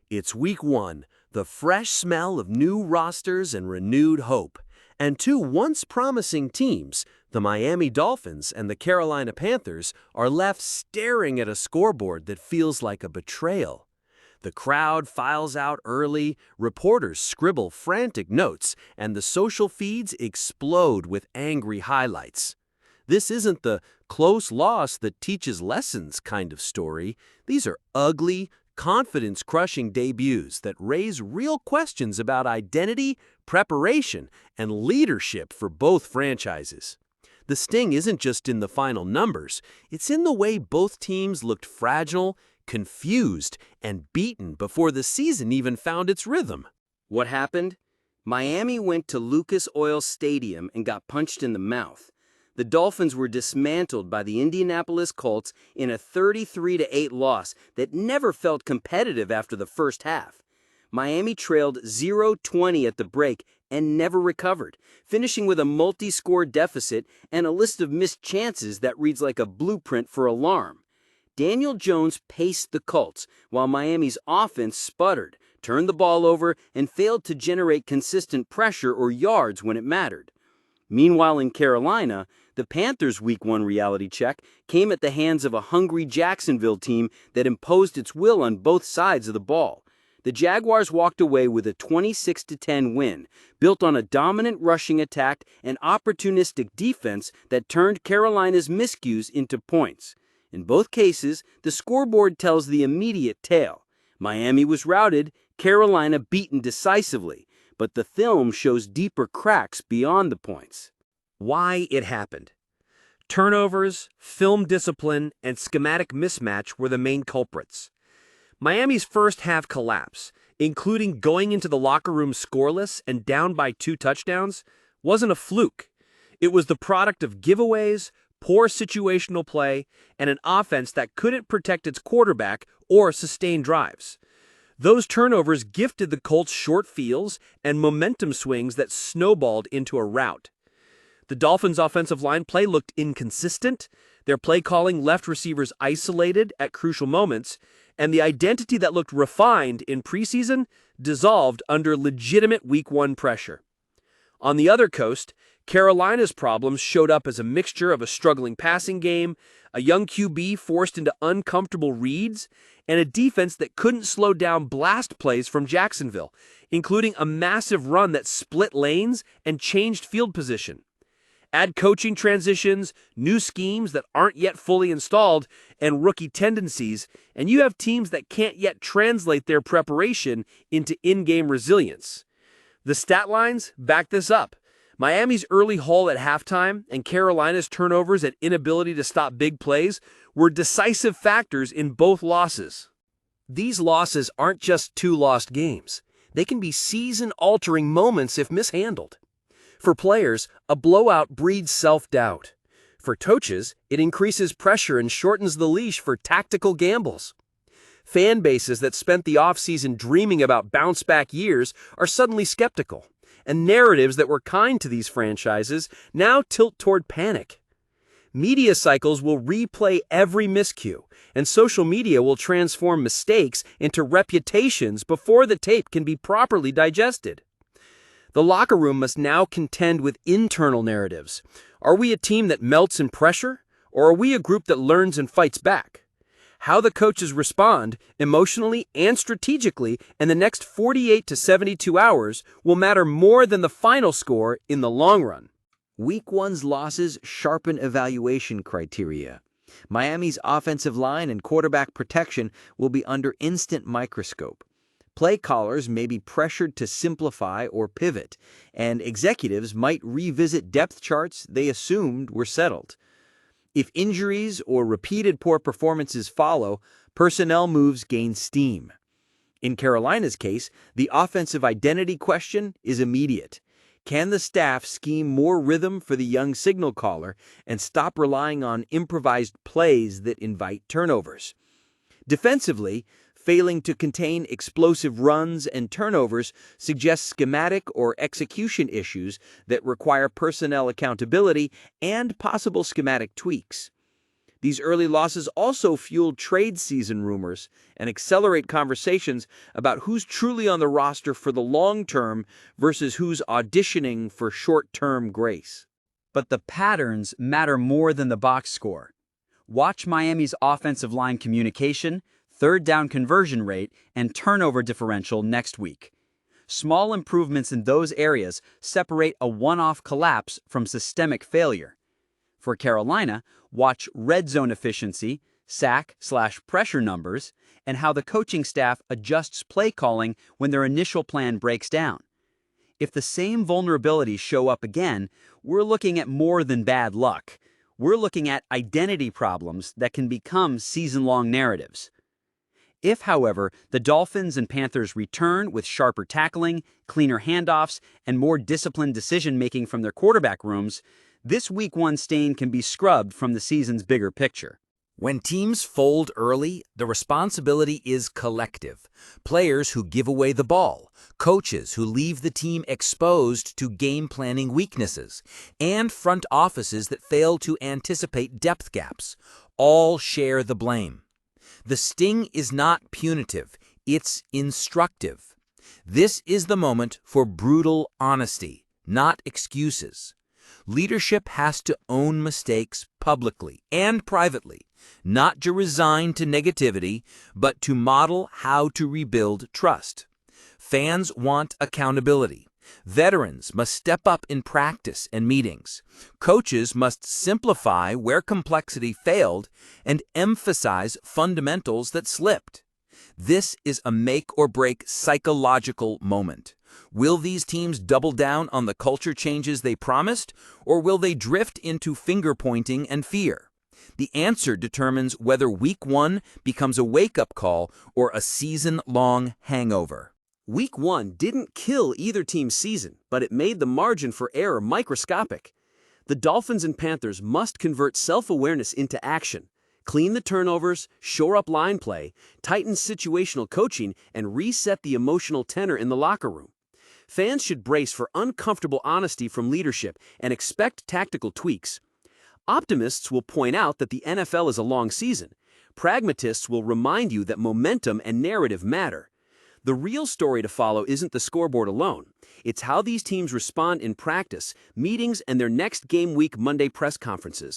It's week one, the fresh smell of new rosters and renewed hope. And two once promising teams, the Miami Dolphins and the Carolina Panthers, are left staring at a scoreboard that feels like a betrayal. The crowd files out early, reporters scribble frantic notes, and the social feeds explode with angry highlights. This isn't the close loss that teaches lessons kind of story. These are ugly, confidence-crushing debuts that raise real questions about identity, preparation, and leadership for both franchises. The sting isn't just in the final numbers, it's in the way both teams looked fragile, confused, and beaten before the season even found its rhythm. What happened? Miami went to Lucas Oil Stadium and got punched in the mouth. The Dolphins were dismantled by the Indianapolis Colts in a 33-8 loss that never felt competitive after the first half. Miami trailed 0-20 at the break and never recovered, finishing with a multi-score deficit and a list of missed chances that reads like a blueprint for alarm. Daniel Jones paced the Colts, while Miami's offense sputtered, turned the ball over, and failed to generate consistent pressure or yards when it mattered. Meanwhile, in Carolina, the Panthers' Week 1 reality check came at the hands of a hungry Jacksonville team that imposed its will on both sides of the ball. The Jaguars walked away with a 26-10 win, built on a dominant rushing attack and opportunistic defense that turned Carolina's miscues into points. In both cases, the scoreboard tells the immediate tale. Miami was routed, Carolina beaten decisively, but the film shows deeper cracks beyond the points. Why it happened. Turnovers, film discipline, and schematic mismatch were the main culprits. Miami's first half collapse, including going into the locker room scoreless and down by 2 touchdowns, wasn't a fluke. It was the product of giveaways, poor situational play, and an offense that couldn't protect its quarterback or sustain drives. Those turnovers gifted the Colts short fields and momentum swings that snowballed into a rout. The Dolphins' offensive line play looked inconsistent, their play calling left receivers isolated at crucial moments, and the identity that looked refined in preseason dissolved under legitimate Week 1 pressure. On the other coast, Carolina's problems showed up as a mixture of a struggling passing game, a young QB forced into uncomfortable reads, and a defense that couldn't slow down blast plays from Jacksonville, including a massive run that split lanes and changed field position. Add coaching transitions, new schemes that aren't yet fully installed, and rookie tendencies, and you have teams that can't yet translate their preparation into in-game resilience. The stat lines back this up. Miami's early haul at halftime and Carolina's turnovers and inability to stop big plays were decisive factors in both losses. These losses aren't just 2 lost games. They can be season-altering moments if mishandled. For players, a blowout breeds self-doubt. For coaches, it increases pressure and shortens the leash for tactical gambles. Fan bases that spent the offseason dreaming about bounce-back years are suddenly skeptical, and narratives that were kind to these franchises now tilt toward panic. Media cycles will replay every miscue, and social media will transform mistakes into reputations before the tape can be properly digested. The locker room must now contend with internal narratives. Are we a team that melts in pressure, or are we a group that learns and fights back? How the coaches respond, emotionally and strategically, in the next 48 to 72 hours will matter more than the final score in the long run. Week 1's losses sharpen evaluation criteria. Miami's offensive line and quarterback protection will be under instant microscope. Play callers may be pressured to simplify or pivot, and executives might revisit depth charts they assumed were settled. If injuries or repeated poor performances follow, personnel moves gain steam. In Carolina's case, the offensive identity question is immediate. Can the staff scheme more rhythm for the young signal caller and stop relying on improvised plays that invite turnovers? Defensively, failing to contain explosive runs and turnovers suggests schematic or execution issues that require personnel accountability and possible schematic tweaks. These early losses also fuel trade season rumors and accelerate conversations about who's truly on the roster for the long term versus who's auditioning for short-term grace. But the patterns matter more than the box score. Watch Miami's offensive line communication, third down conversion rate, and turnover differential next week. Small improvements in those areas separate a one-off collapse from systemic failure. For Carolina, watch red zone efficiency, sack/pressure numbers, and how the coaching staff adjusts play calling when their initial plan breaks down. If the same vulnerabilities show up again, we're looking at more than bad luck. We're looking at identity problems that can become season-long narratives. If, however, the Dolphins and Panthers return with sharper tackling, cleaner handoffs, and more disciplined decision-making from their quarterback rooms, this Week 1 stain can be scrubbed from the season's bigger picture. When teams fold early, the responsibility is collective. Players who give away the ball, coaches who leave the team exposed to game planning weaknesses, and front offices that fail to anticipate depth gaps, all share the blame. The sting is not punitive, it's instructive. This is the moment for brutal honesty, not excuses. Leadership has to own mistakes publicly and privately, not to resign to negativity, but to model how to rebuild trust. Fans want accountability. Veterans must step up in practice and meetings. Coaches must simplify where complexity failed and emphasize fundamentals that slipped. This is a make-or-break psychological moment. Will these teams double down on the culture changes they promised, or will they drift into finger-pointing and fear? The answer determines whether Week 1 becomes a wake-up call or a season-long hangover. Week 1 didn't kill either team's season, but it made the margin for error microscopic. The Dolphins and Panthers must convert self-awareness into action, clean the turnovers, shore up line play, tighten situational coaching, and reset the emotional tenor in the locker room. Fans should brace for uncomfortable honesty from leadership and expect tactical tweaks. Optimists will point out that the NFL is a long season. Pragmatists will remind you that momentum and narrative matter. The real story to follow isn't the scoreboard alone. It's how these teams respond in practice, meetings, and their next game week Monday press conferences.